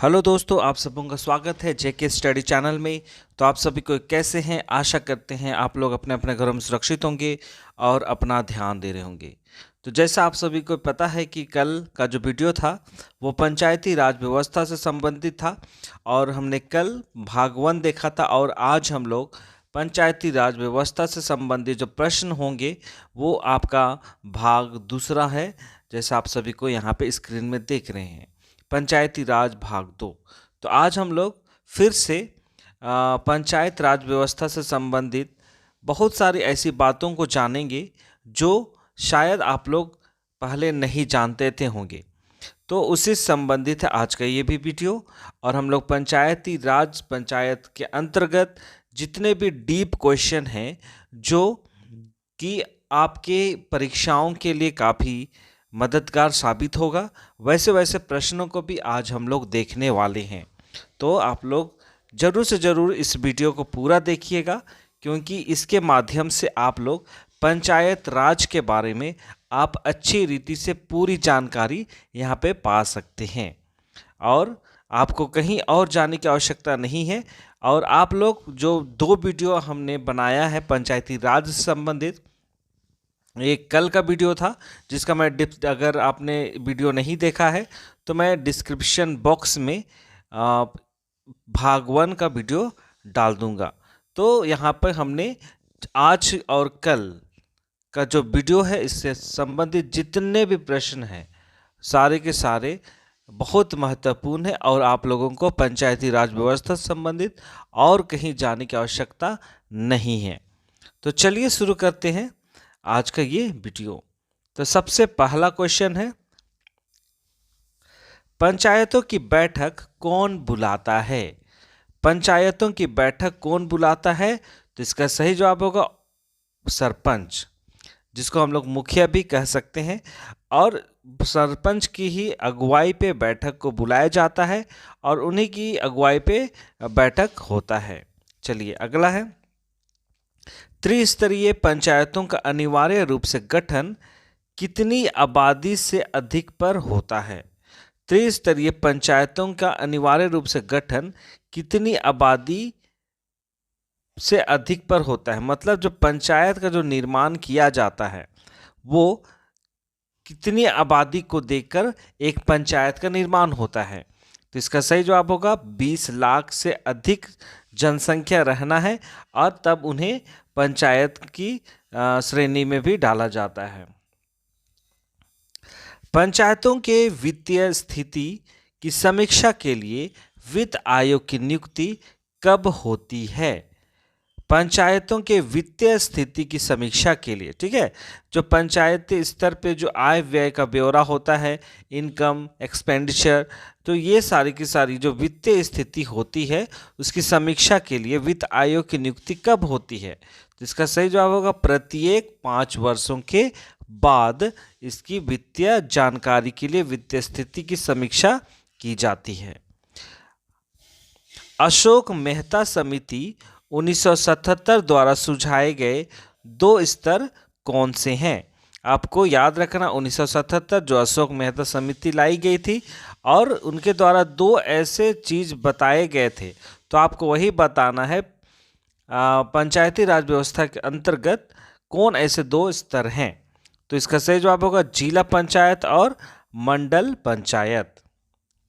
Hello दोस्तों, आप सबों का स्वागत है जेके स्टडी चैनल में। तो आप सभी को कैसे हैं? आशा करते हैं आप लोग अपने अपने घरों में सुरक्षित होंगे और अपना ध्यान दे रहे होंगे। तो जैसा आप सभी को पता है कि कल का जो वीडियो था वो पंचायती राज व्यवस्था से संबंधित था और हमने कल भाग 1 देखा था और आज हम लोग पंचायती राज व्यवस्था से संबंधित जो प्रश्न होंगे वो आपका भाग 2 है, जैसा आप सभी को यहाँ पे स्क्रीन में देख रहे हैं, पंचायती राज भाग 2। तो आज हम लोग फिर से पंचायत राज व्यवस्था से संबंधित बहुत सारी ऐसी बातों को जानेंगे जो शायद आप लोग पहले नहीं जानते थे होंगे। तो उसी से संबंधित है आज का ये भी वीडियो। और हम लोग पंचायती राज पंचायत के अंतर्गत जितने भी डीप क्वेश्चन हैं जो कि आपके परीक्षाओं के लिए काफ़ी मददगार साबित होगा, वैसे वैसे प्रश्नों को भी आज हम लोग देखने वाले हैं। तो आप लोग ज़रूर से ज़रूर इस वीडियो को पूरा देखिएगा, क्योंकि इसके माध्यम से आप लोग पंचायत राज के बारे में आप अच्छी रीति से पूरी जानकारी यहाँ पे पा सकते हैं और आपको कहीं और जाने की आवश्यकता नहीं है। और आप लोग जो 2 वीडियो हमने बनाया है पंचायती राज से संबंधित, एक कल का वीडियो था जिसका मैं अगर आपने वीडियो नहीं देखा है तो मैं डिस्क्रिप्शन बॉक्स में भाग 1 का वीडियो डाल दूंगा। तो यहाँ पर हमने आज और कल का जो वीडियो है इससे संबंधित जितने भी प्रश्न हैं सारे के सारे बहुत महत्वपूर्ण है और आप लोगों को पंचायती राज व्यवस्था से संबंधित और कहीं जाने की आवश्यकता नहीं है। तो चलिए शुरू करते हैं आज का ये वीडियो। तो सबसे पहला क्वेश्चन है, पंचायतों की बैठक कौन बुलाता है? पंचायतों की बैठक कौन बुलाता है? तो इसका सही जवाब होगा सरपंच, जिसको हम लोग मुखिया भी कह सकते हैं। और सरपंच की ही अगुवाई पे बैठक को बुलाया जाता है और उन्हीं की अगुवाई पे बैठक होता है। चलिए अगला है, त्रिस्तरीय पंचायतों का अनिवार्य रूप से गठन कितनी आबादी से अधिक पर होता है? त्रिस्तरीय पंचायतों का अनिवार्य रूप से गठन कितनी आबादी से अधिक पर होता है, मतलब जो पंचायत का जो निर्माण किया जाता है वो कितनी आबादी को देखकर एक पंचायत का निर्माण होता है। तो इसका सही जवाब होगा 20 लाख से अधिक जनसंख्या रहना है और तब उन्हें पंचायत की श्रेणी में भी डाला जाता है। पंचायतों के वित्तीय स्थिति की समीक्षा के लिए वित्त आयोग की नियुक्ति कब होती है? पंचायतों के वित्तीय स्थिति की समीक्षा के लिए, ठीक है, जो पंचायती स्तर पे जो आय व्यय का ब्यौरा होता है, इनकम एक्सपेंडिचर, तो ये सारी की सारी जो वित्तीय स्थिति होती है उसकी समीक्षा के लिए वित्त आयोग की नियुक्ति कब होती है? तो इसका सही जवाब होगा प्रत्येक 5 वर्षों के बाद इसकी वित्तीय जानकारी के लिए वित्तीय स्थिति की समीक्षा की जाती है। अशोक मेहता समिति 1977 द्वारा सुझाए गए 2 स्तर कौन से हैं? आपको याद रखना 1977 जो अशोक मेहता समिति लाई गई थी और उनके द्वारा 2 ऐसे चीज बताए गए थे, तो आपको वही बताना है पंचायती राज व्यवस्था के अंतर्गत कौन ऐसे 2 स्तर हैं। तो इसका सही जवाब होगा जिला पंचायत और मंडल पंचायत।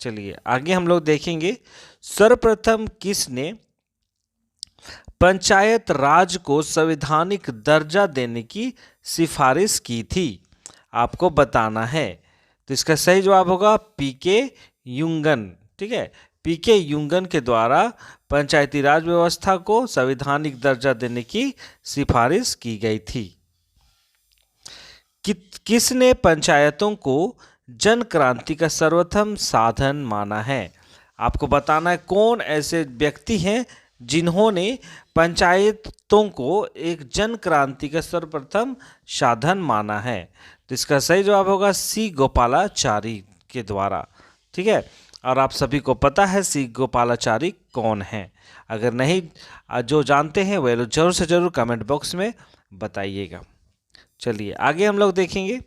चलिए आगे हम लोग देखेंगे, सर्वप्रथम किसने पंचायत राज को संवैधानिक दर्जा देने की सिफारिश की थी? आपको बताना है। तो इसका सही जवाब होगा पीके युंगन, ठीक है, पीके युंगन के द्वारा पंचायती राज व्यवस्था को संवैधानिक दर्जा देने की सिफारिश की गई थी। किसने पंचायतों को जन क्रांति का सर्वप्रथम साधन माना है? आपको बताना है कौन ऐसे व्यक्ति हैं जिन्होंने पंचायतों को एक जन क्रांति का सर्वप्रथम साधन माना है। तो इसका सही जवाब होगा सी गोपालाचारी के द्वारा, ठीक है। और आप सभी को पता है सी गोपालाचारी कौन है? अगर नहीं जो जानते हैं वह जरूर से जरूर कमेंट बॉक्स में बताइएगा। चलिए आगे हम लोग देखेंगे,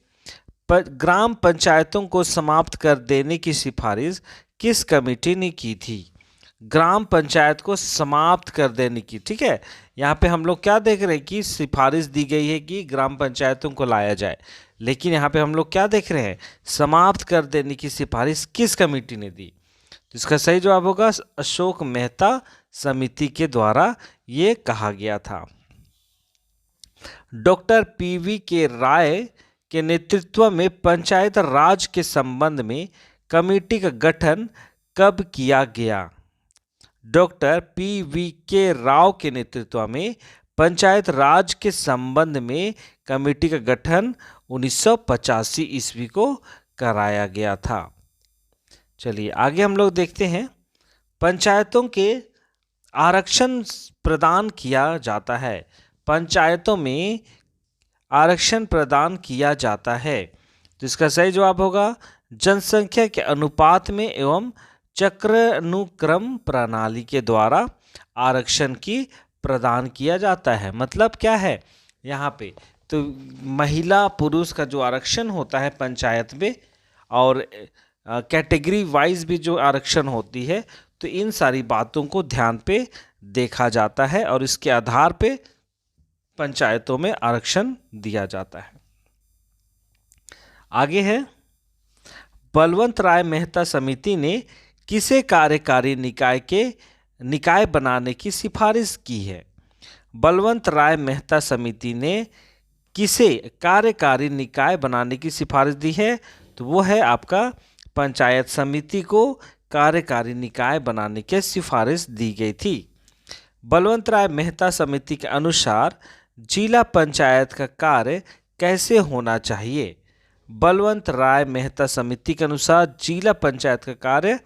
ग्राम पंचायतों को समाप्त कर देने की सिफारिश किस कमेटी ने की थी? ग्राम पंचायत को समाप्त कर देने की। ठीक है, यहाँ पे हम लोग क्या देख रहे हैं कि सिफारिश दी गई है कि ग्राम पंचायतों को लाया जाए, लेकिन यहाँ पे हम लोग क्या देख रहे हैं, समाप्त कर देने की सिफारिश किस कमेटी ने दी? तो इसका सही जवाब होगा अशोक मेहता समिति के द्वारा ये कहा गया था। डॉक्टर पीवी के राय के नेतृत्व में पंचायत राज के संबंध में कमेटी का गठन कब किया गया? डॉक्टर पीवी के राव के नेतृत्व में पंचायत राज के संबंध में कमेटी का गठन 1985 ईस्वी को कराया गया था। चलिए आगे हम लोग देखते हैं, पंचायतों के आरक्षण प्रदान किया जाता है। पंचायतों में आरक्षण प्रदान किया जाता है, तो इसका सही जवाब होगा जनसंख्या के अनुपात में एवं चक्रानुक्रम प्रणाली के द्वारा आरक्षण की प्रदान किया जाता है। मतलब क्या है यहाँ पे, तो महिला पुरुष का जो आरक्षण होता है पंचायत में, और कैटेगरी वाइज भी जो आरक्षण होती है, तो इन सारी बातों को ध्यान पे देखा जाता है और इसके आधार पे पंचायतों में आरक्षण दिया जाता है। आगे है, बलवंत राय मेहता समिति ने किसे कार्यकारी निकाय बनाने की सिफारिश की है? बलवंत राय मेहता समिति ने किसे कार्यकारी निकाय बनाने की सिफारिश दी है? तो वो है आपका पंचायत समिति को कार्यकारी निकाय बनाने की सिफारिश दी गई थी। बलवंत राय मेहता समिति के अनुसार जिला पंचायत का कार्य कैसे होना चाहिए? बलवंत राय मेहता समिति के अनुसार जिला पंचायत का कार्य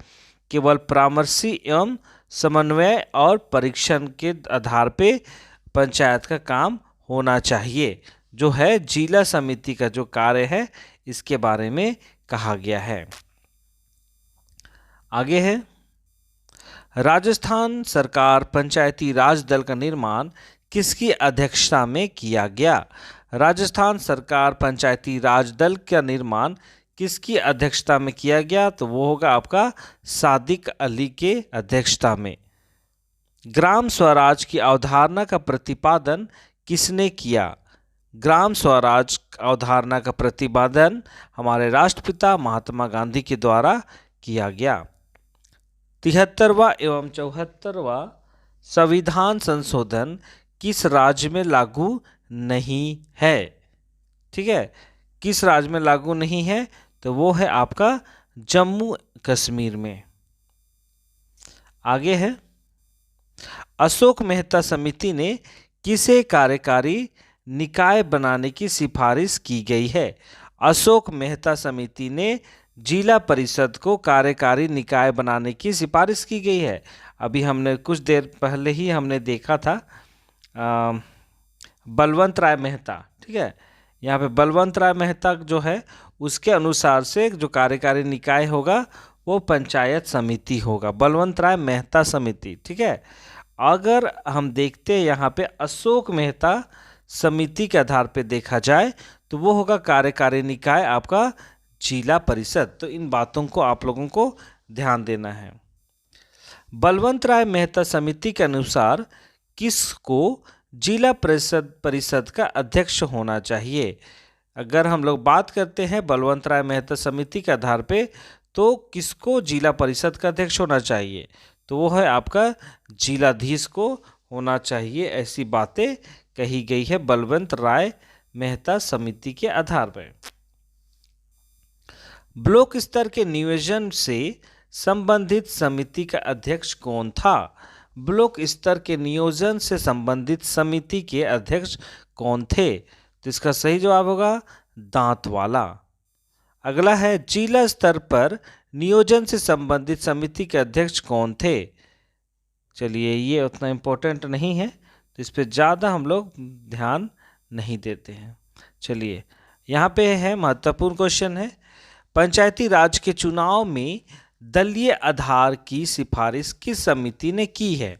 केवल परामर्शी एवं समन्वय और परीक्षण के आधार पे पंचायत का काम होना चाहिए, जो है जिला समिति का जो कार्य है इसके बारे में कहा गया है। आगे है, राजस्थान सरकार पंचायती राज दल का निर्माण किसकी अध्यक्षता में किया गया? राजस्थान सरकार पंचायती राज दल का निर्माण किसकी अध्यक्षता में किया गया? तो वो होगा आपका सादिक अली के अध्यक्षता में। ग्राम स्वराज की अवधारणा का प्रतिपादन किसने किया? ग्राम स्वराज अवधारणा का प्रतिपादन हमारे राष्ट्रपिता महात्मा गांधी के द्वारा किया गया। 73वां एवं 74वां संविधान संशोधन किस राज्य में लागू नहीं है? ठीक है, किस राज्य में लागू नहीं है? तो वो है आपका जम्मू कश्मीर में। आगे है, अशोक मेहता समिति ने किसे कार्यकारी निकाय बनाने की सिफारिश की गई है? अशोक मेहता समिति ने जिला परिषद को कार्यकारी निकाय बनाने की सिफारिश की गई है। अभी हमने कुछ देर पहले ही हमने देखा था बलवंत राय मेहता, ठीक है, यहाँ पे बलवंत राय मेहता जो है उसके अनुसार से जो कार्यकारी निकाय होगा वो पंचायत समिति होगा, बलवंत राय मेहता समिति। ठीक है, अगर हम देखते हैं यहाँ पे अशोक मेहता समिति के आधार पे देखा जाए तो वो होगा कार्यकारी निकाय आपका जिला परिषद। तो इन बातों को आप लोगों को ध्यान देना है। बलवंत राय मेहता समिति के अनुसार किसको जिला परिषद का अध्यक्ष होना चाहिए? अगर हम लोग बात करते हैं बलवंत राय मेहता समिति के आधार पे, तो किसको जिला परिषद का अध्यक्ष होना चाहिए? तो वो है आपका जिलाधीश को होना चाहिए। ऐसी बातें कही गई है बलवंत राय मेहता समिति के आधार पर। ब्लॉक स्तर के नियोजन से संबंधित समिति का अध्यक्ष कौन था? ब्लॉक स्तर के नियोजन से संबंधित समिति के अध्यक्ष कौन थे? तो इसका सही जवाब होगा दांतवाला। अगला है, जिला स्तर पर नियोजन से संबंधित समिति के अध्यक्ष कौन थे? चलिए ये उतना इम्पोर्टेंट नहीं है, तो इस पर ज़्यादा हम लोग ध्यान नहीं देते हैं। चलिए यहाँ पे है महत्वपूर्ण क्वेश्चन है, पंचायती राज के चुनाव में दलीय आधार की सिफारिश किस समिति ने की है?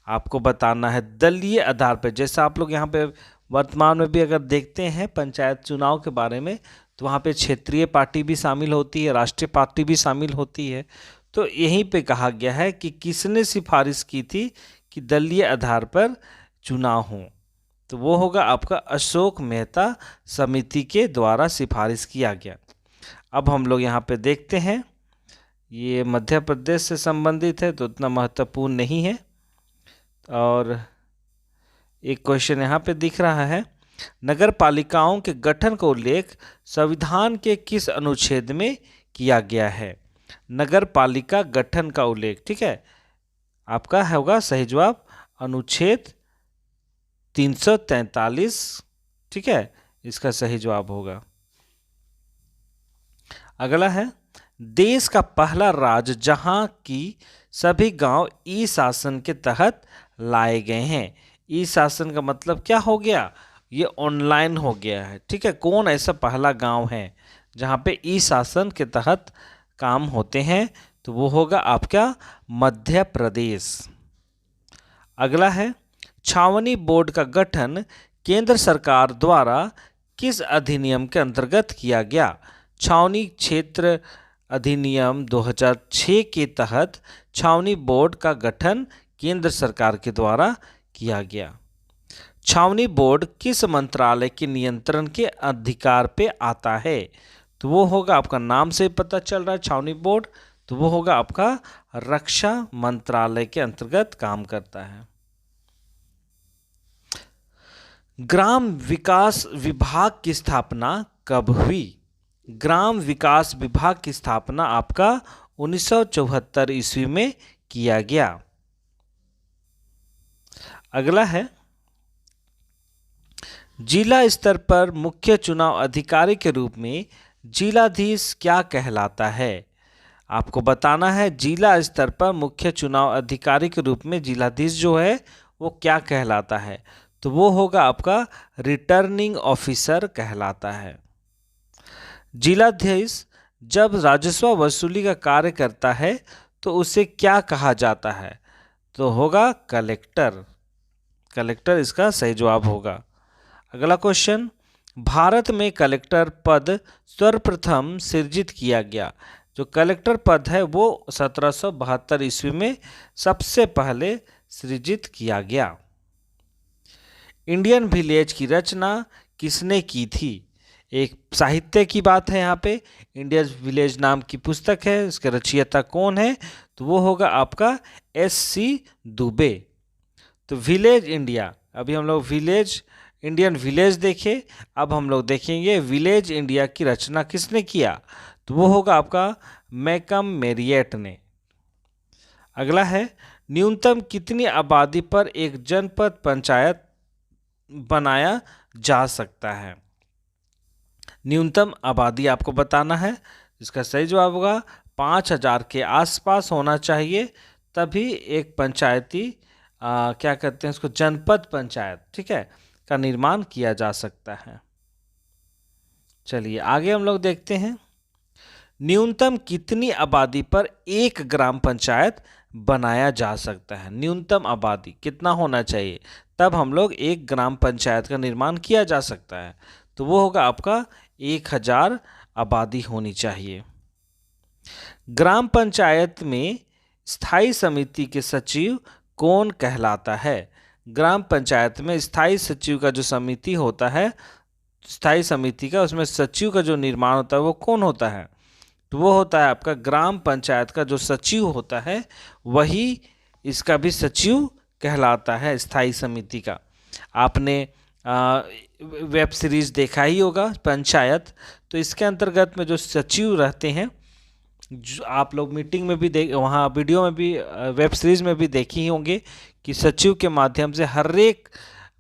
आपको बताना है दलीय आधार पर। जैसा आप लोग यहाँ पे वर्तमान में भी अगर देखते हैं पंचायत चुनाव के बारे में, तो वहाँ पे क्षेत्रीय पार्टी भी शामिल होती है, राष्ट्रीय पार्टी भी शामिल होती है। तो यहीं पे कहा गया है कि किसने सिफारिश की थी कि दलीय आधार पर चुनाव हो, तो वो होगा आपका अशोक मेहता समिति के द्वारा सिफारिश किया गया। अब हम लोग यहाँ पे देखते हैं, ये मध्य प्रदेश से संबंधित है तो उतना महत्वपूर्ण नहीं है। और एक क्वेश्चन यहाँ पे दिख रहा है, नगर पालिकाओं के गठन का उल्लेख संविधान के किस अनुच्छेद में किया गया है? नगर पालिका गठन का उल्लेख, ठीक है, आपका होगा सही जवाब अनुच्छेद 343, ठीक है, इसका सही जवाब होगा। अगला है, देश का पहला राज्य जहां की सभी गांव ई शासन के तहत लाए गए हैं। ई शासन का मतलब क्या हो गया? ये ऑनलाइन हो गया है, ठीक है। कौन ऐसा पहला गांव है जहां पे ई शासन के तहत काम होते हैं? तो वो होगा आपका मध्य प्रदेश। अगला है, छावनी बोर्ड का गठन केंद्र सरकार द्वारा किस अधिनियम के अंतर्गत किया गया? छावनी क्षेत्र अधिनियम 2006 के तहत छावनी बोर्ड का गठन केंद्र सरकार के द्वारा किया गया। छावनी बोर्ड किस मंत्रालय के नियंत्रण के अधिकार पे आता है? तो वो होगा, आपका नाम से पता चल रहा है छावनी बोर्ड, तो वो होगा आपका रक्षा मंत्रालय के अंतर्गत काम करता है। ग्राम विकास विभाग की स्थापना कब हुई? ग्राम विकास विभाग की स्थापना आपका 1974 ईस्वी में किया गया। अगला है, जिला स्तर पर मुख्य चुनाव अधिकारी के रूप में जिलाधीश क्या कहलाता है? आपको बताना है जिला स्तर पर मुख्य चुनाव अधिकारी के रूप में जिलाधीश जो है वो क्या कहलाता है? तो वो होगा आपका रिटर्निंग ऑफिसर कहलाता है। जिलाधीश जब राजस्व वसूली का कार्य करता है तो उसे क्या कहा जाता है? तो होगा कलेक्टर। कलेक्टर इसका सही जवाब होगा। अगला क्वेश्चन, भारत में कलेक्टर पद सर्वप्रथम सृजित किया गया। जो कलेक्टर पद है वो 1772 ईस्वी में सबसे पहले सृजित किया गया। इंडियन विलेज की रचना किसने की थी? एक साहित्य की बात है यहाँ पे, इंडियन विलेज नाम की पुस्तक है, इसके रचयिता कौन है? तो वो होगा आपका S.C. दुबे। तो विलेज इंडिया, अभी हम लोग विलेज इंडियन विलेज देखे, अब हम लोग देखेंगे विलेज इंडिया की रचना किसने किया? तो वो होगा आपका मैकम मेरियट ने। अगला है, न्यूनतम कितनी आबादी पर एक जनपद पंचायत बनाया जा सकता है? न्यूनतम आबादी आपको बताना है, इसका सही जवाब होगा 5000 के आसपास होना चाहिए, तभी एक पंचायती क्या कहते हैं इसको, जनपद पंचायत, ठीक है, का निर्माण किया जा सकता है। चलिए आगे हम लोग देखते हैं, न्यूनतम कितनी आबादी पर एक ग्राम पंचायत बनाया जा सकता है? न्यूनतम आबादी कितना होना चाहिए तब हम लोग एक ग्राम पंचायत का निर्माण किया जा सकता है? तो वो होगा आपका 1000 आबादी होनी चाहिए। ग्राम पंचायत में स्थायी समिति के सचिव कौन कहलाता है? ग्राम पंचायत में स्थायी सचिव का जो समिति होता है, स्थायी समिति का, उसमें सचिव का जो निर्माण होता है वो कौन होता है? तो वो होता है आपका ग्राम पंचायत का जो सचिव होता है वही इसका भी सचिव कहलाता है, स्थायी समिति का। आपने वेब सीरीज देखा ही होगा पंचायत, तो इसके अंतर्गत में जो सचिव रहते हैं, जो आप लोग मीटिंग में भी वहाँ वीडियो में भी वेब सीरीज में भी देखे ही होंगे कि सचिव के माध्यम से हर एक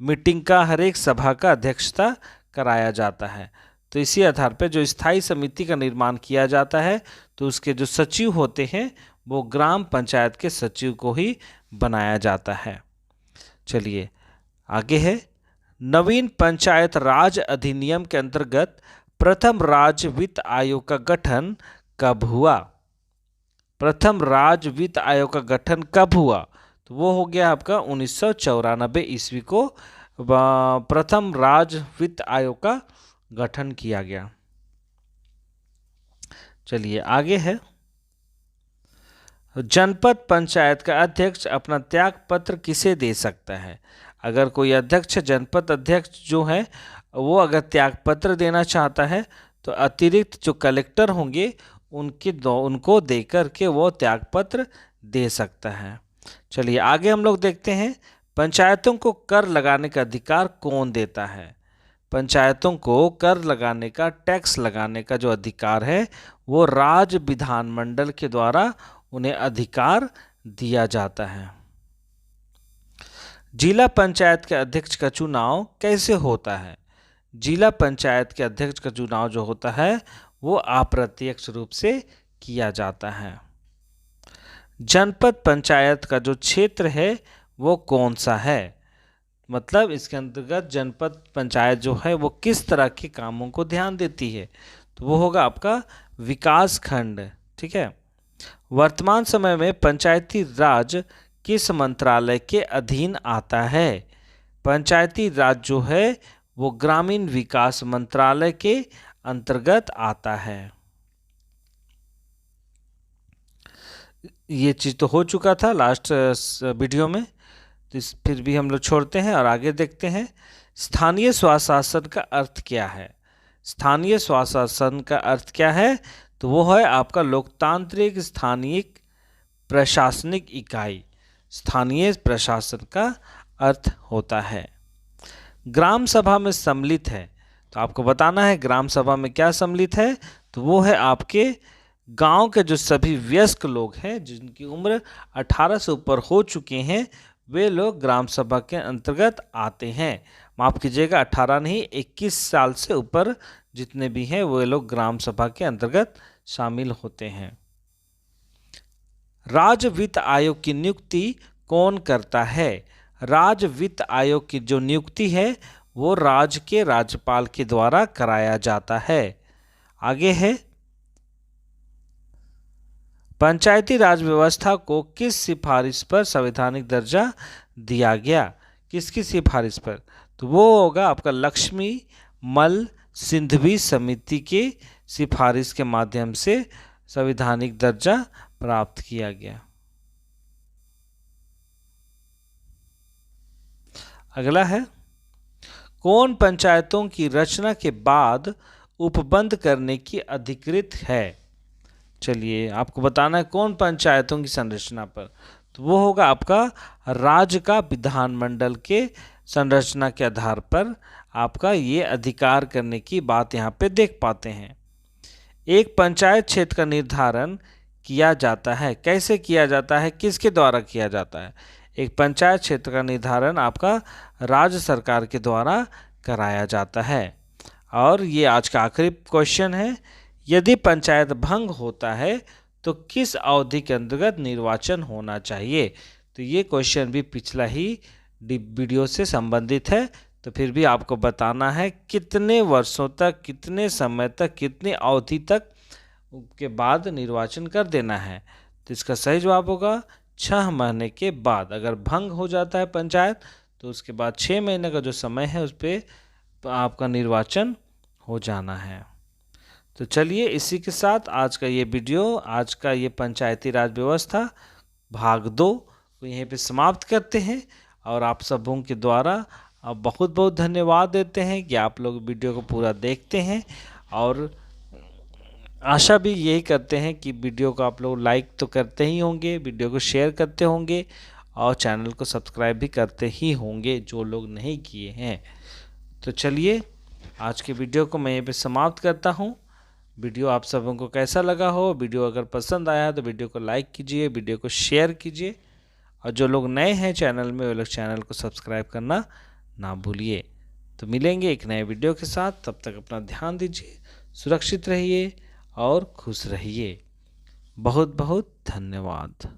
मीटिंग का, हर एक सभा का अध्यक्षता कराया जाता है। तो इसी आधार पर जो स्थायी समिति का निर्माण किया जाता है तो उसके जो सचिव होते हैं वो ग्राम पंचायत के सचिव को ही बनाया जाता है। चलिए आगे है, नवीन पंचायत राज अधिनियम के अंतर्गत प्रथम राज्य वित्त आयोग का गठन कब हुआ? प्रथम राज्य वित्त आयोग का गठन कब हुआ? तो वो हो गया आपका 1994 ईस्वी को प्रथम राज्य वित्त आयोग का गठन किया गया। चलिए आगे है, जनपद पंचायत का अध्यक्ष अपना त्याग पत्र किसे दे सकता है? अगर कोई अध्यक्ष, जनपद अध्यक्ष जो है वो अगर त्याग पत्र देना चाहता है तो अतिरिक्त जो कलेक्टर होंगे उनको देकर के वो त्याग पत्र दे सकता है। चलिए आगे हम लोग देखते हैं, पंचायतों को कर लगाने का अधिकार कौन देता है? पंचायतों को कर लगाने का, टैक्स लगाने का जो अधिकार है वो राज्य विधानमंडल के द्वारा उन्हें अधिकार दिया जाता है। जिला पंचायत के अध्यक्ष का चुनाव कैसे होता है? जिला पंचायत के अध्यक्ष का चुनाव जो होता है वो अप्रत्यक्ष रूप से किया जाता है। जनपद पंचायत का जो क्षेत्र है वो कौन सा है? मतलब इसके अंतर्गत जनपद पंचायत जो है वो किस तरह के कामों को ध्यान देती है? तो वो होगा आपका विकास खंड। ठीक है। वर्तमान समय में पंचायती राज किस मंत्रालय के अधीन आता है? पंचायती राज जो है वो ग्रामीण विकास मंत्रालय के अंतर्गत आता है। ये चीज़ तो हो चुका था लास्ट वीडियो में, तो फिर भी हम लोग छोड़ते हैं और आगे देखते हैं। स्थानीय स्वशासन का अर्थ क्या है? स्थानीय स्वशासन का अर्थ क्या है? तो वो है आपका लोकतांत्रिक स्थानीय प्रशासनिक इकाई। स्थानीय प्रशासन का अर्थ होता है। ग्राम सभा में सम्मिलित है, तो आपको बताना है ग्राम सभा में क्या सम्मिलित है। तो वो है आपके गांव के जो सभी वयस्क लोग हैं जिनकी उम्र 18 से ऊपर हो चुके हैं, वे लोग ग्राम सभा के अंतर्गत आते हैं। माफ़ कीजिएगा, 18 नहीं, 21 साल से ऊपर जितने भी हैं वे लोग ग्राम सभा के अंतर्गत शामिल होते हैं। राज्य वित्त आयोग की नियुक्ति कौन करता है? राज्य वित्त आयोग की जो नियुक्ति है वो राज्य के राज्यपाल के द्वारा कराया जाता है। आगे है, पंचायती राज व्यवस्था को किस सिफारिश पर संवैधानिक दर्जा दिया गया? किसकी सिफारिश पर? तो वो होगा आपका लक्ष्मी मल सिंघवी समिति के सिफारिश के माध्यम से संवैधानिक दर्जा प्राप्त किया गया। अगला है, कौन पंचायतों की रचना के बाद उपबंध करने की अधिकृत है? चलिए आपको बताना है कौन पंचायतों की संरचना पर। तो वो होगा आपका राज्य का विधानमंडल के संरचना के आधार पर आपका ये अधिकार करने की बात यहाँ पे देख पाते हैं। एक पंचायत क्षेत्र का निर्धारण किया जाता है, कैसे किया जाता है, किसके द्वारा किया जाता है? एक पंचायत क्षेत्र का निर्धारण आपका राज्य सरकार के द्वारा कराया जाता है। और ये आज का आखिरी क्वेश्चन है, यदि पंचायत भंग होता है तो किस अवधि के अंतर्गत निर्वाचन होना चाहिए? तो ये क्वेश्चन भी पिछला ही वीडियो से संबंधित है, तो फिर भी आपको बताना है कितने वर्षों तक, कितने समय तक, कितनी अवधि तक के बाद निर्वाचन कर देना है। तो इसका सही जवाब होगा 6 महीने के बाद। अगर भंग हो जाता है पंचायत तो उसके बाद 6 महीने का जो समय है उस पर आपका निर्वाचन हो जाना है। तो चलिए इसी के साथ आज का ये वीडियो, आज का ये पंचायती राज व्यवस्था भाग 2 को यहीं पे समाप्त करते हैं। और आप सबों के द्वारा बहुत बहुत धन्यवाद देते हैं कि आप लोग वीडियो को पूरा देखते हैं, और आशा भी यही करते हैं कि वीडियो को आप लोग लाइक तो करते ही होंगे, वीडियो को शेयर करते होंगे और चैनल को सब्सक्राइब भी करते ही होंगे जो लोग नहीं किए हैं। तो चलिए आज के वीडियो को मैं यहीं पे समाप्त करता हूँ। वीडियो आप सबों को कैसा लगा हो, वीडियो अगर पसंद आया तो वीडियो को लाइक कीजिए, वीडियो को शेयर कीजिए, और जो लोग नए हैं चैनल में वो लोग चैनल को सब्सक्राइब करना ना भूलिए। तो मिलेंगे एक नए वीडियो के साथ, तब तक अपना ध्यान दीजिए, सुरक्षित रहिए और खुश रहिए। बहुत बहुत धन्यवाद।